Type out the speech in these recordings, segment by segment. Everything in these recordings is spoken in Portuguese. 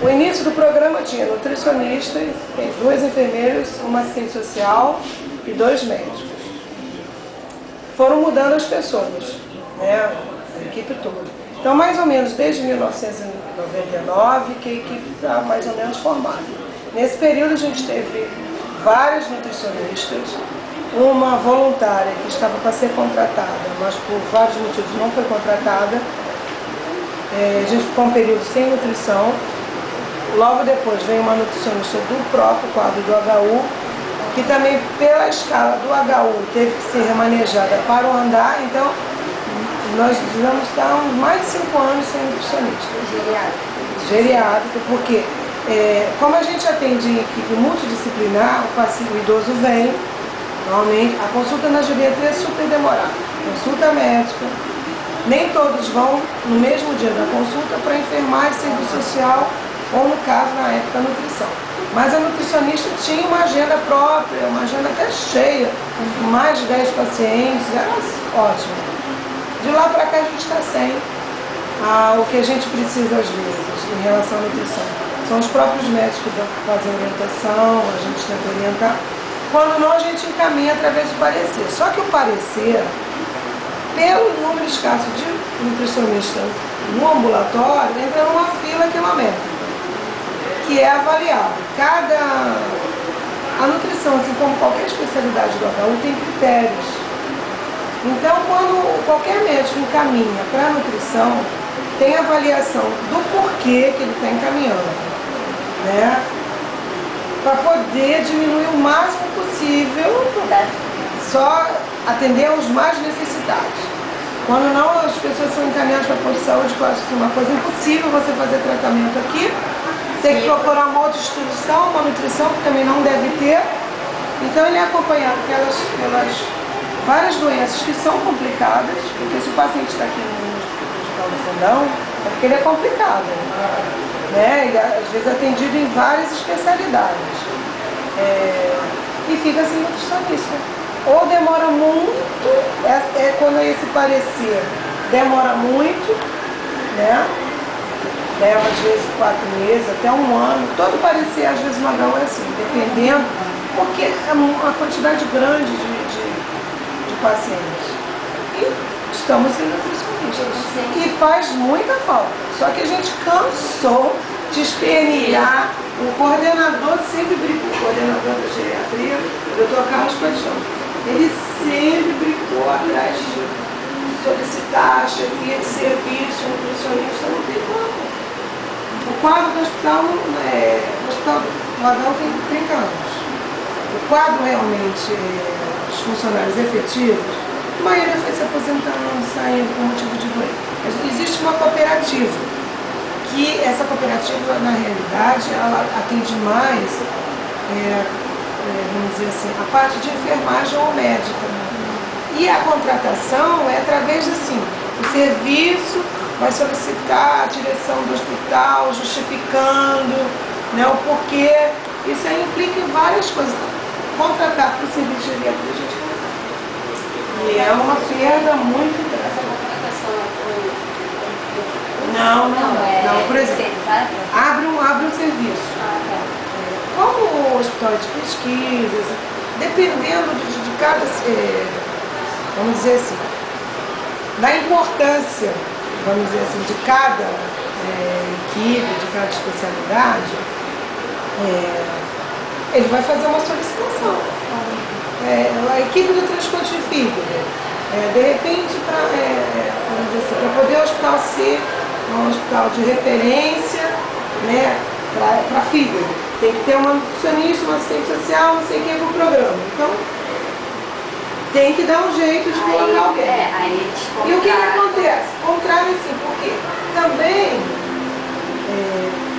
O início do programa tinha nutricionista, 2 enfermeiros, uma assistente social e 2 médicos. Foram mudando as pessoas, né? A equipe toda. Então, mais ou menos desde 1999 que a equipe está mais ou menos formada. Nesse período a gente teve vários nutricionistas, uma voluntária que estava para ser contratada, mas por vários motivos não foi contratada. A gente ficou um período sem nutrição. Logo depois veio uma nutricionista do próprio quadro do HU, que também pela escala do HU teve que ser remanejada para o andar. Então nós vamos estar mais de 5 anos sem nutricionista. Geriátrico, porque como a gente atende em equipe multidisciplinar, o idoso vem, normalmente a consulta na geriatria é super demorada, consulta médica, nem todos vão no mesmo dia da consulta para enfermagem, serviço social, ou no caso, na época, a nutrição. Mas a nutricionista tinha uma agenda própria, uma agenda até cheia, com mais de 10 pacientes, era ótimo. De lá para cá a gente está sem o que a gente precisa às vezes em relação à nutrição. São os próprios médicos que fazem orientação, a gente tenta orientar. Quando não, a gente encaminha através do parecer. Só que o parecer, pelo número escasso de nutricionistas no ambulatório, entra numa fila quilométrica, que é avaliado. A nutrição, assim como qualquer especialidade do HU, tem critérios. Então, quando qualquer médico encaminha para a nutrição, tem avaliação do porquê que ele está encaminhando, né? Para poder diminuir o máximo possível, só atender aos mais necessitados. Quando não, as pessoas são encaminhadas para a posto de saúde, que eu acho que é uma coisa impossível você fazer tratamento aqui. Tem que procurar uma outra instituição, uma nutrição, que também não deve ter. Então ele é acompanhado pelas várias doenças que são complicadas, porque se o paciente está aqui no Hospital do Fundão, é porque ele é complicado, né? Ele às vezes é atendido em várias especialidades. E fica sem nutricionista. Ou demora muito, quando é esse parecer, demora muito, né? Leva às vezes 4 meses, até 1 ano. Todo parecer, às vezes, no HU é assim, dependendo, porque é uma quantidade grande de pacientes. E estamos sem nutricionistas. E faz muita falta. Só que a gente cansou de espernear. O coordenador sempre brigou, o coordenador da geriatria, o Dr. Carlos Paixão. Ele sempre brigou atrás de solicitar a chefia de serviço, nutricionista, não tem como. O quadro do hospital, o hospital do HU tem 30 anos. O quadro realmente, os funcionários efetivos, a maioria foi se aposentando, saindo por motivo de doença. Existe uma cooperativa, que essa cooperativa, na realidade, ela atende mais, vamos dizer assim, a parte de enfermagem ou médica. E a contratação é através, assim, o serviço vai solicitar a direção do hospital, justificando, né, o porquê. Isso aí implica em várias coisas. Contratar para o serviço de geriatria, a gente não. E é uma perda muito grande. Essa contratação não, por exemplo, abre um serviço. Como o hospital de pesquisas, dependendo de cada, vamos dizer assim, da importância, vamos dizer assim, de cada equipe, de cada especialidade, ele vai fazer uma solicitação. A equipe do transplante de fígado, de repente, vamos dizer assim, para poder o hospital ser um hospital de referência, né, para fígado, tem que ter uma nutricionista, uma assistente social, não sei quem para o programa. Então, tem que dar um jeito de colocar alguém. E o que acontece? Contrário assim, porque também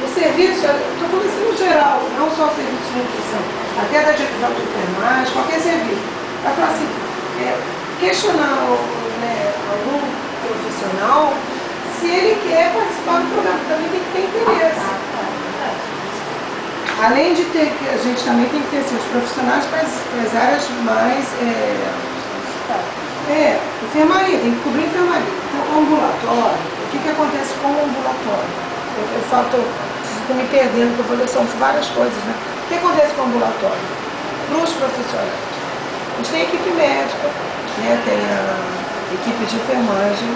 o serviço, estou falando assim no geral, não só o serviço de nutrição, até da divisão de enfermagem, qualquer serviço. Vai falar assim, questionar algum profissional se ele quer participar do programa, também tem que ter interesse. Além de ter, a gente também tem que ter assim, os profissionais para as áreas mais enfermaria, tem que cobrir enfermaria. Então, ambulatório, o que acontece com o ambulatório? Eu falo, estou me perdendo, porque eu vou ler, são várias coisas, né? O que acontece com o ambulatório? Para os profissionais. A gente tem a equipe médica, né? Tem a equipe de enfermagem,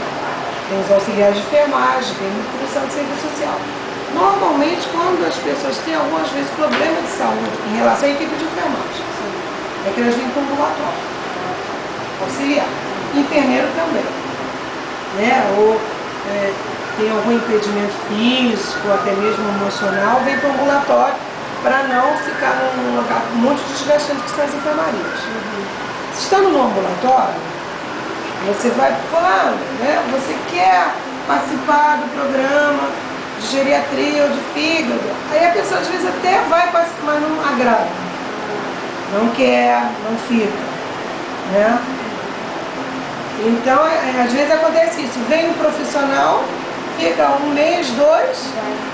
tem os auxiliares de enfermagem, tem a comissão de serviço social. Normalmente, quando as pessoas têm algumas vezes problema de saúde em relação à equipe de enfermagem, é que elas vêm com ambulatório, auxiliar. Enfermeiro também, né? Ou tem algum impedimento físico, até mesmo emocional, vem para o ambulatório para não ficar num lugar muito desgastante que são as enfermarias. Estando no ambulatório, você vai falando, né? Você quer participar do programa de geriatria ou de fígado, aí a pessoa às vezes até vai participar, mas não agrada, não quer, não fica, né? Então, às vezes acontece isso, vem um profissional, fica um mês, dois,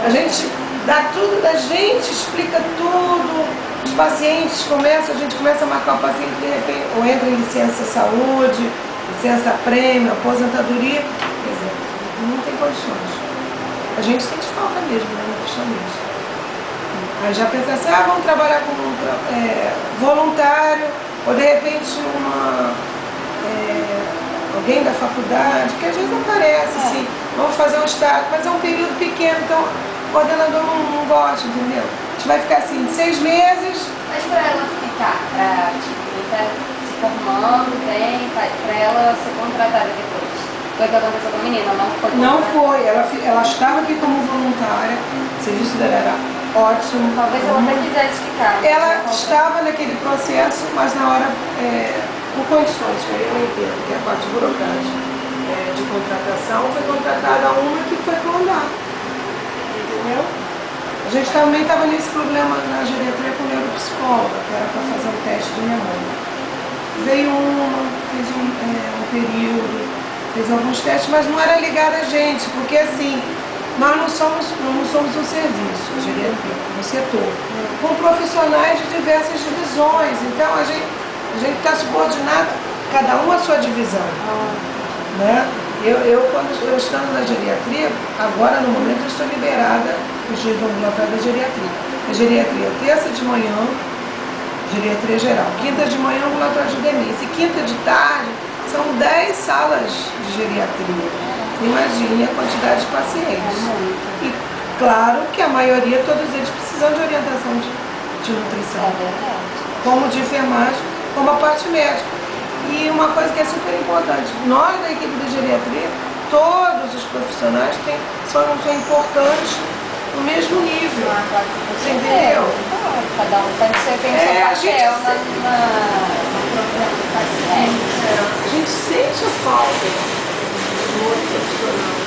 a gente dá tudo da gente, explica tudo, os pacientes a gente começa a marcar o paciente, de repente, ou entra em licença saúde, licença prêmio, aposentadoria, quer dizer, não tem condições. A gente sente falta mesmo, né, nutricionista. Aí já pensa assim, vamos trabalhar como voluntário, ou de repente alguém da faculdade, que às vezes aparece assim, vamos fazer um estágio, mas é um período pequeno, então o coordenador não gosta, entendeu? A gente vai ficar assim, 6 meses. Mas para ela ficar, tá se formando bem, para ela ser contratada depois. Foi o que aconteceu com a menina, não foi? Não foi, ela estava aqui como voluntária, o serviço dela era ótimo. Talvez ela até quisesse ficar. Ela estava naquele processo, mas na hora, por condições, que eu entendo, que é a parte burocrática de contratação, foi contratada uma que foi para andar, entendeu? A gente também estava nesse problema na geriatria com neuropsicóloga, que era para fazer um teste de memória. Veio uma, fez um período, fez alguns testes, mas não era ligada a gente, porque assim, nós não somos um serviço, a geriatria, um setor, com profissionais de diversas divisões, então a gente está subordinado, cada um a sua divisão, né? Quando eu estando na geriatria, agora no momento eu estou liberada dos dias do ambulatório da geriatria. A geriatria terça de manhã, geriatria geral, quinta de manhã ambulatório de demência, e quinta de tarde são 10 salas de geriatria. Imagine a quantidade de pacientes. E claro que a maioria, todos eles precisam de orientação de nutrição, como de enfermagem, como a parte médica. E uma coisa que é super importante, nós da equipe de geriatria, todos os profissionais são importantes no mesmo nível. Você entendeu? Cada um tem que ser bem seu papel no programa do paciente. A gente sente a falta do outro profissional.